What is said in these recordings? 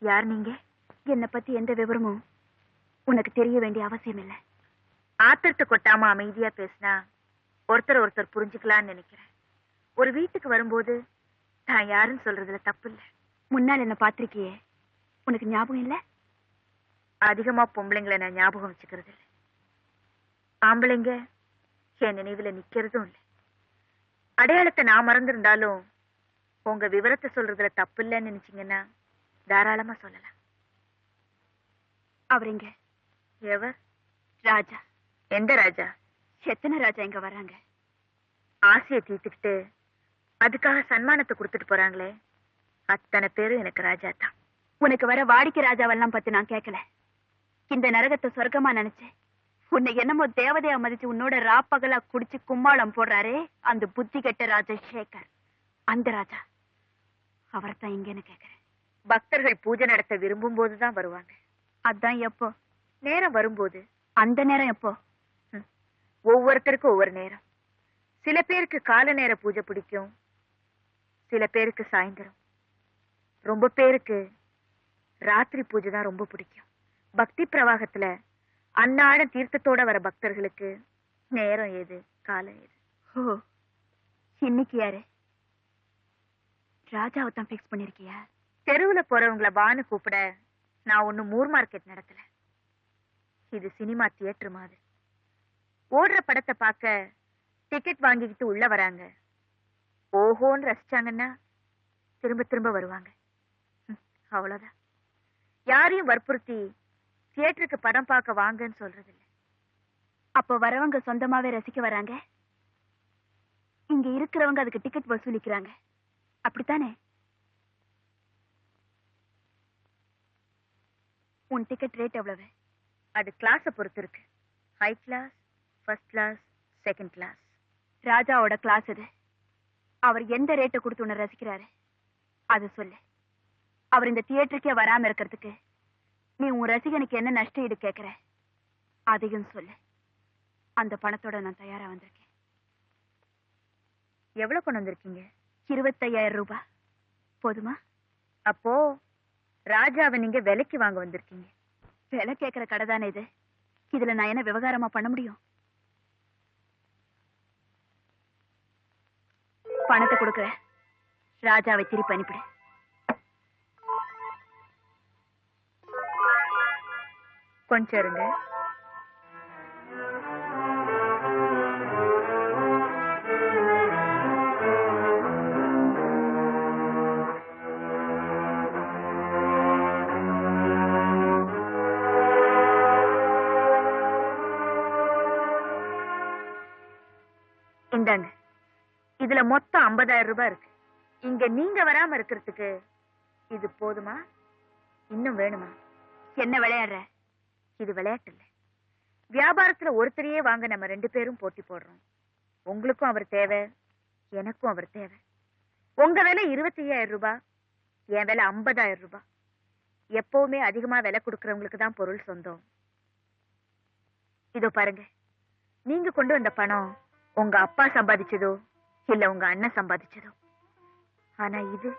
யார் நீங்க? என்னை பத்தி எந்த விவரமும் உனக்கு தெரிய வேண்டிய அவசியம் இல்லை. ஆத்திரத்தை கொட்டாம அமைதியா பேசினா ஒருத்தர் புரிஞ்சுக்கலாம்னு நினைக்கிறேன். ஒரு வீட்டுக்கு வரும்போது நான் யாருன்னு சொல்றதுல தப்பு இல்லை. முன்னால் என்ன பாத்திருக்கியே, உனக்கு ஞாபகம் இல்ல? அதிகமா பொம்பளைங்களை நான் ஞாபகம் வச்சுக்கிறது இல்லை. ஆம்பளைங்க என் நினைவுல நிக்கிறதும் இல்லை. அடையாளத்தை நான் மறந்திருந்தாலும் உங்க விவரத்தை சொல்றதுல தப்பு இல்லைன்னு நினைச்சீங்கன்னா தாராளமா சொல்லலாம். அவருங்க? எவர்? ராஜா. எந்த ராஜா? எத்தனை ராஜா இங்க வராங்க? ஆசையை தீர்த்துக்கிட்டு அதுக்காக சன்மானத்தை கொடுத்துட்டு போறாங்களே, அத்தனை பேரும் எனக்கு ராஜா தான். உனக்கு வர வாடிக்கை ராஜாவெல்லாம் பத்தி நான் கேட்கல. இந்த நரகத்தை சொர்க்கமா நினைச்சு உன்னை என்னமோ தேவதையா மதிச்சு உன்னோட ராப்பகலா குடிச்சு கும்மாளம் போடுறாரே, அந்த புத்தி கெட்ட ராஜசேகர், அந்த ராஜா. அவர்தான் இங்கன்னு கேக்குறேன். பக்தர்கள் பூஜை நடத்த விரும்பும் போதுதான் வருவாங்க. அதான் எப்போ? நேரம் வரும்போது. அந்த நேரம் எப்போ? ஒவ்வொருத்தருக்கும் ஒவ்வொரு நேரம். சில பேருக்கு கால நேர பூஜை பிடிக்கும், சில பேருக்கு சாயந்தரம், ரொம்ப பேருக்கு ராத்திரி பூஜை தான் ரொம்ப பிடிக்கும். பக்தி பிரவாகத்துல அன்னாட தீர்த்தத்தோட வர பக்தர்களுக்கு நேரம் ஏது, காலம் ஏது? ஓ, இன்னைக்கு யாரு? ராஜாவை தான் பிக்ஸ் பண்ணிருக்கியா? தெருவுல போறவங்கள வான்னு கூப்பிட நான் ஒண்ணு மூர் மார்க்கெட் நடத்தல. இது சினிமா தியேட்டர் மாதிரி. ஓடுற படத்தை பார்க்க டிக்கெட் வாங்கிக்கிட்டு உள்ள வராங்க. ஓஹோன்னு ரசிச்சாங்கன்னா திரும்ப திரும்ப வருவாங்க. அவ்வளவுதான். யாரையும் வற்புறுத்தி தியேட்டருக்கு படம் பார்க்க வாங்கன்னு சொல்றது இல்லை. அப்ப வரவங்க சொந்தமாவே ரசிக்க வராங்க, இங்க இருக்கிறவங்க அதுக்கு டிக்கெட் வசூலிக்கிறாங்க, அப்படித்தானே? உன் டிக்கெட் ரேட் எவ்வளவு? அது கிளாஸை பொறுத்து இருக்கு. High class, first class, second class. ராஜாவோட கிளாஸ் இது. அவர் எந்த ரேட்டை கொடுத்து உன்னை ரசிக்கிறாரு அது சொல்லு. அவர் இந்த தியேட்டருக்கே வராம இருக்கிறதுக்கு நீ உன் ரசிகனுக்கு என்ன நஷ்ட ஈடு கேட்கிற அதையும் சொல்லு. அந்த பணத்தோட நான் தயாரா வந்திருக்கேன். எவ்வளவு கொண்டு வந்திருக்கீங்க? 25,000 ரூபாய். போதுமா? அப்போ ராஜாவை நீங்க விலைக்கு வாங்க வந்திருக்கீங்க. விலை கேட்கிற கடை தானே இது. இதுல நான் என்ன விவகாரமா பண்ண முடியும்? பணத்தை கொடுக்குற, ராஜாவை திருப்பி அனுப்பிடு. கொஞ்சம் இருங்க. இந்தாங்க. இதுல மொத்தம் 50,000 ரூபாய் இருக்கு. இங்க நீங்க வராம இருக்கிறதுக்கு இது போதுமா? இன்னும் வேணுமா? என்ன விளையாடுற? இது விளையாட்டு இல்ல. வியாபாரத்துல ஒருத்தரையே வாங்க நம்ம 2 பேரும் போட்டி போடுறோம். உங்களுக்கும் அவர் தேவை, எனக்கும் அவர் தேவை. உங்க விலை 25,000 ரூபாய், என் விலை 50,000 ரூபாய். எப்பவுமே அதிகமா விலை கொடுக்கறவங்களுக்கு தான் பொருள் சொந்தம். இதோ பாருங்க, நீங்க கொண்டு வந்த பணம் உங்க அப்பா சம்பாதிச்சதோ இல்ல உங்க அண்ணன் சம்பாதிச்சதோ, ஆனா இது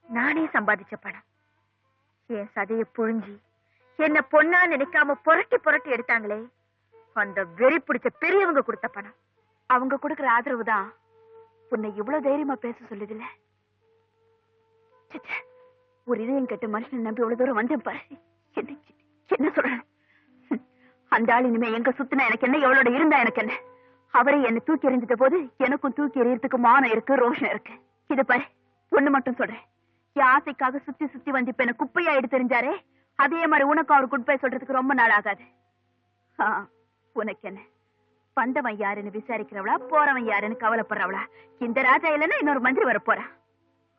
நானே சம்பாதிச்ச பணம். என் சதைய புழிஞ்சி என்ன பொண்ணா நினைக்காம புரட்டி புரட்டி எடுத்தாங்களே, அந்த வெறி பிடிச்ச பெரியவங்க கொடுத்த பணம். அவங்க கொடுக்கிற ஆதரவு தான் உன்னை இவ்வளவு தைரியமா பேச சொல்லுதுல்ல. ஒரு இதயம் கெட்ட மனுஷனை நம்பி இவ்வளவு தூரம் வந்தேன் பாரு. என்ன சொல்றேன்? அந்த ஆள் இனிமே எங்க சுத்தினா எனக்கு என்ன, எவ்வளோட இருந்தா எனக்கு என்ன? அவரை என்ன தூக்கி எறிஞ்சிட்ட போது எனக்கும் தூக்கி எறியறதுக்கு மானம் இருக்கு, ரோஷம் இருக்கு. இது பாரு, ஒண்ணு மட்டும் சொல்றேன். என் ஆசைக்காக சுத்தி சுத்தி வந்து இப்ப என்ன குப்பையா எடுத்து தெரிஞ்சாரே, அதே மாதிரி உனக்கு அவர் குட் பை சொல்றதுக்கு ரொம்ப நாள் ஆகாது. உனக்கு என்ன, வந்தவன் யாருன்னு விசாரிக்கிறவளா, போறவன் யாருன்னு கவலைப்படுறவளா? இந்த ராஜா இல்லைன்னா இன்னொரு மந்திரி வர போறான்.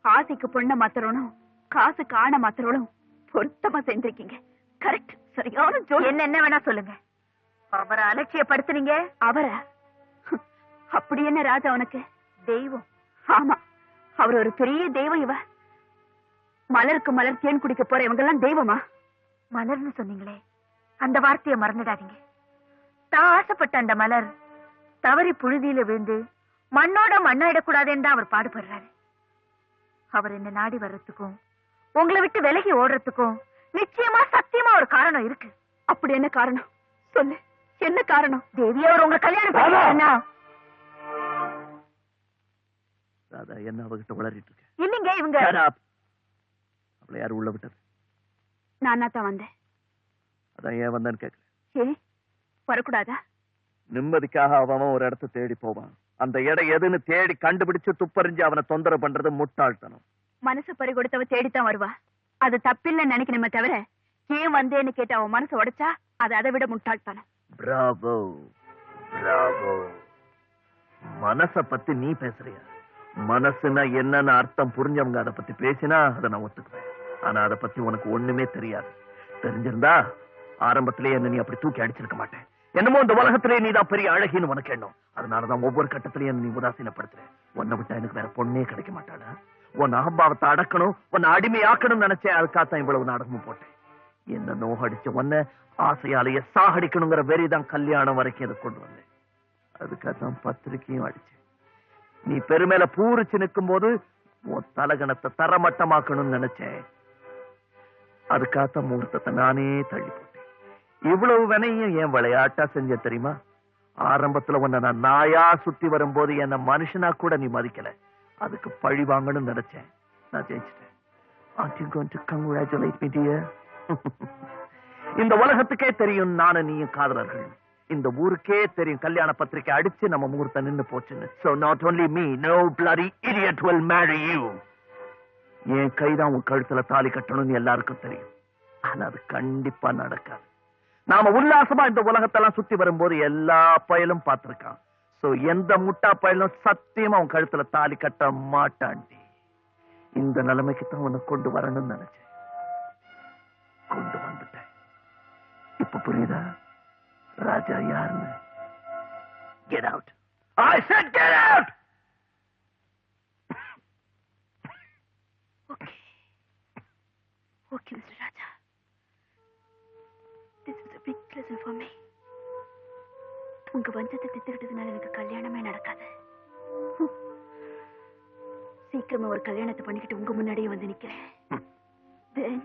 ஆசைக்கு பொண்ணை மாத்திரணும், காசு காண மாத்திரணும் பொருத்தமா செஞ்சிருக்கீங்க. கரெக்ட், சரியான ஜோடி. என்ன வேணா சொல்லுங்க, அவரை அலட்சியப்படுத்துனீங்க. அவரா? அப்படி என்ன ராஜா உனக்கு? தெய்வம். ஆமா, அவர் ஒரு பெரிய தெய்வம். இவ மலருக்கு மலர் தேன் குடிக்க போற இவங்க எல்லாம் தெய்வமா? மலர்னு சொன்னீங்களே, அந்த வார்த்தையை மறந்துடாதீங்க. தான் ஆசைப்பட்ட அந்த மலர் தவறி புழுதியில விழுந்து மண்ணோட மண்ணாயிடக்கூடாதுன்னு தான் அவர் பாடுபடுறாரு. அவர் என்ன நாடி வர்றதுக்கும் உங்களை விட்டு விலகி ஓடுறதுக்கும் நிச்சயமா சத்தியமா ஒரு காரணம் இருக்கு. அப்படி என்ன காரணம் சொல்லு, என்ன காரணம்? தேவி அவர் உங்க கல்யாணம் பண்ணா என்ன அவகிட்ட வளரிட்டு இருக்க? இல்லைங்க இவங்க அவளை யாரு உள்ள விட்டது? நானா தான் வந்தேன். அதான் ஏன் வந்தேன்னு கேட்கல. ஏன் வரக்கூடாதா? நிம்மதிக்காக அவன் ஒரு இடத்த தேடி போவான். அந்த இடம் எதுன்னு தேடி கண்டுபிடிச்சு துப்பறிஞ்சு அவனை தொந்தரவு பண்றது முட்டாள்தனம். மனசு பறி கொடுத்தவ தேடித்தான் வருவா. அது தப்பில்லைன்னு நினைக்கணுமே தவிர ஏன் வந்தேன்னு கேட்டு அவன் மனசு உடைச்சா அது அதை விட முட்டாள்தனம். Bravo Bravo. மனச பத்தி நீ பேசுறியா? மனசுனா என்னன்னு அர்த்தம் புரிஞ்சவங்க அதை பத்தி பேசினா அதை நான் ஒத்துக்குவேன். ஆனா அதை பத்தி உனக்கு ஒண்ணுமே தெரியாது. தெரிஞ்சிருந்தா ஆரம்பத்திலேயே என்ன நீ அப்படி தூக்கி அடிச்சிருக்க மாட்டேன். என்னமோ இந்த உலகத்திலேயே நீ தான் பெரிய அழகின்னு உனக்கு எண்ணம். அதனாலதான் ஒவ்வொரு கட்டத்திலையும் நீ உதாசீனப்படுத்துற. உன்னை விட்டா எனக்கு வேற பொண்ணே கிடைக்க மாட்டாடா. உன் அகம்பாவத்தை அடக்கணும், உன்னை அடிமையாக்கணும்னு நினைச்சேன். அதுக்காகத்தான் இவ்வளவு நாடகமும் போட்டேன். என்ன நோகடிச்ச உன்னை ஆசையாலேயே சாகடிக்கணுங்கிற வெறிதான் கல்யாணம் வரைக்கும் அதை கொண்டு வந்தேன். அதுக்காகத்தான் பத்திரிக்கையும் அடிச்சேன். நீ பெருமையில பூரிச்சு நிற்கும் போது உன் தலகணத்தை தரமட்டமாக்கணும்னு நினைச்சேன். அதுக்காகத்தான் முகூர்த்தத்தை நானே தள்ளி போட்டேன். இவ்வளவு வினையும் என் விளையாட்டா செஞ்ச தெரியுமா? ஆரம்பத்துல உன்னை நான் நாயா சுத்தி வரும்போது என்ன மனுஷனா கூட நீ மதிக்கல. அதுக்கு பழி வாங்கணும்னு நினைச்சேன். நான் ஜெயிச்சிட்டேன். Aren't you going to congratulate me, dear? இந்த உலகத்துக்கே தெரியும் நானும் நீயும் காதலர்கள். இந்த ஊருக்கே தெரியும் கல்யாண பத்திரிக்கை அடிச்சு நம்ம முகூர்த்தம் நின்னு போச்சுன்னு. So not only me, no bloody idiot will marry you. என் கைதான் உன் கழுத்துல தாலி கட்டணும்னு எல்லாருக்கும் தெரியும். ஆனா அது கண்டிப்பா நடக்காது. நாம உல்லாசமா இந்த உலகத்தெல்லாம் சுத்தி வரும்போது எல்லா பயலும் பார்த்திருக்கான். சோ எந்த முட்டா பயலும் சத்தியமா உன் கழுத்துல தாலி கட்ட மாட்டாண்டி. இந்த நிலைமைக்கு தான் உன்னை கொண்டு வரணும்னு நினைச்சேன். கொண்டு வந்துட்டேன். இப்ப புரியுதா ராஜா யாருன்னு? Get out. I said get out. Okay. Okay, Mr. Raja. This is a big lesson for me. உங்க வஞ்சத்தை தித்துக்கிட்டதுனால எனக்கு கல்யாணமே நடக்காது. சீக்கிரமா ஒரு கல்யாணத்தை பண்ணிக்கிட்டு உங்க முன்னாடியே வந்து நிக்கிறேன். Then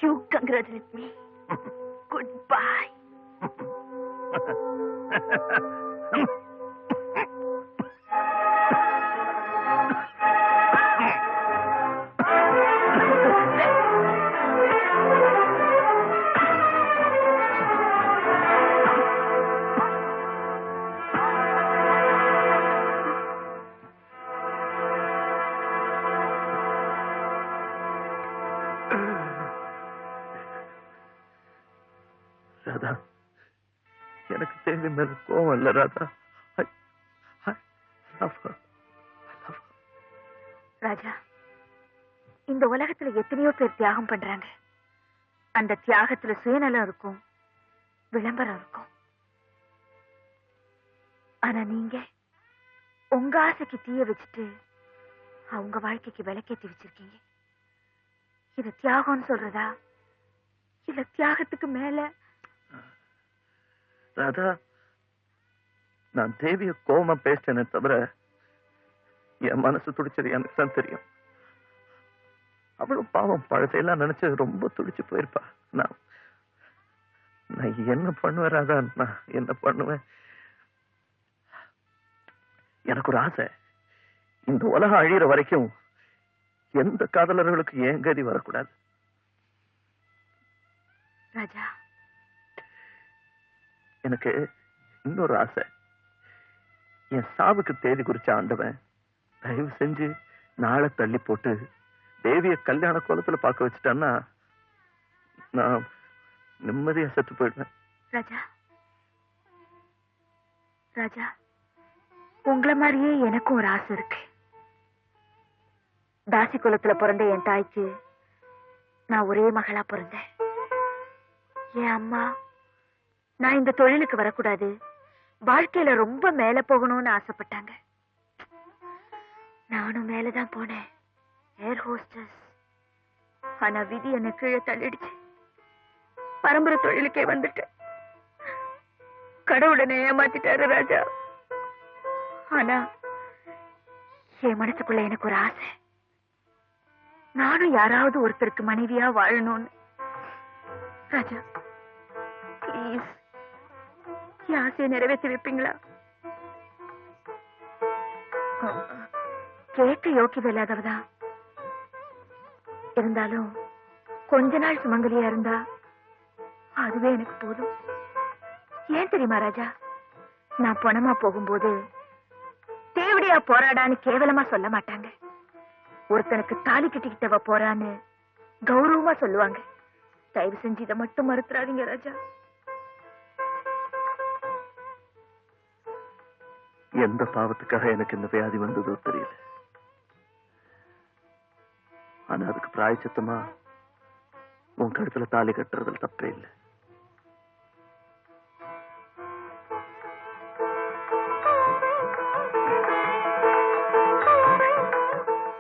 you congratulate me. Goodbye. Radha, எனக்கு தேவி மேல கோவம் இல்ல ராதா. ராஜா, இந்த உலகத்துல எத்தனையோ பேர் தியாகம் பண்றாங்க. அந்த தியாகத்துல சுயநலம் இருக்கும், விளம்பரம் இருக்கும். ஆனா நீங்க உங்க ஆசைக்கு தீய வச்சுட்டு அவங்க வாழ்க்கைக்கு விளக்கேத்தி வச்சிருக்கீங்க. இது தியாகம்னு சொல்றதா இல்ல தியாகத்துக்கு மேல? ராதா, நான் தேவிய கோவமா பேசிட்டேனே தவிர என் மனசு துடிச்சது எனக்கு தான் தெரியும். அவளும் பாவம் பழத்தையெல்லாம் நினைச்சு ரொம்ப துடிச்சு போயிருப்பா. நான் என்ன பண்ணுவேன் ராதா? நான் என்ன பண்ணுவேன்? எனக்கு ஒரு ஆசை, இந்த உலகம் அழியிற வரைக்கும் எந்த காதலர்களுக்கு ஏன் கதி வரக்கூடாது. ராஜா, எனக்கு இன்னொரு ஆசை. என் சாவுக்கு தேதி குறிச்ச ஆண்டவன் தயவு செஞ்சு நாளை தள்ளி போட்டு தேவிய கல்யாண கோலத்துல பார்க்க வச்சுட்டான்னா நான் நிம்மதியா செத்து போயிடுவேன். ராஜா, ராஜா, உங்களை மாதிரியே எனக்கும் ஒரு ஆசை இருக்கு. தாசி குலத்துல பிறந்த என் தாய்க்கு நான் ஒரே மகளா பிறந்தேன். என் அம்மா நான் இந்த தொழிலுக்கு வரக்கூடாது, வாழ்க்கையில ரொம்ப மேல போகணும்னு ஆசைப்பட்டாங்க. நானும் மேலதான் போனேன், ஏர் ஹோஸ்டஸ். ஆனா விதி என்ன கீழே தள்ளிடுச்சு. பரம்பரை தொழிலுக்கே வந்துட்டேன். கடவுளை ஏமாத்திட்டாரு ராஜா. ஆனா என் மனசுக்குள்ள எனக்கு ஒரு ஆசை. நானும் யாராவது ஒருத்தருக்கு மனைவியா வாழணும்னு. ராஜா, ப்ளீஸ் என் ஆசையை நிறைவேற்றி வைப்பீங்களா? கேட்க யோக்கியதை இல்லாதவதா இருந்தாலும் கொஞ்ச நாள் சுமங்கலியா இருந்தா அதுவே எனக்கு போதும். ஏன் தெரியுமா ராஜா, நான் பணமா போகும்போது தேவடியா போராடான்னு கேவலமா சொல்ல மாட்டாங்க. ஒருத்தனுக்கு தாலி கட்டிக்கிட்டவ போறான்னு கௌரவமா சொல்லுவாங்க. தயவு செஞ்சு இதை மட்டும் மறுத்துறாதீங்க ராஜா. எந்த பாவத்துக்காக எனக்கு இந்த வியாதி வந்ததோ தெரியல. ஆனா அதுக்கு பிராயச்சித்தமா உன் கழுத்துல தாலி கட்டுறதுல தப்பே இல்லை.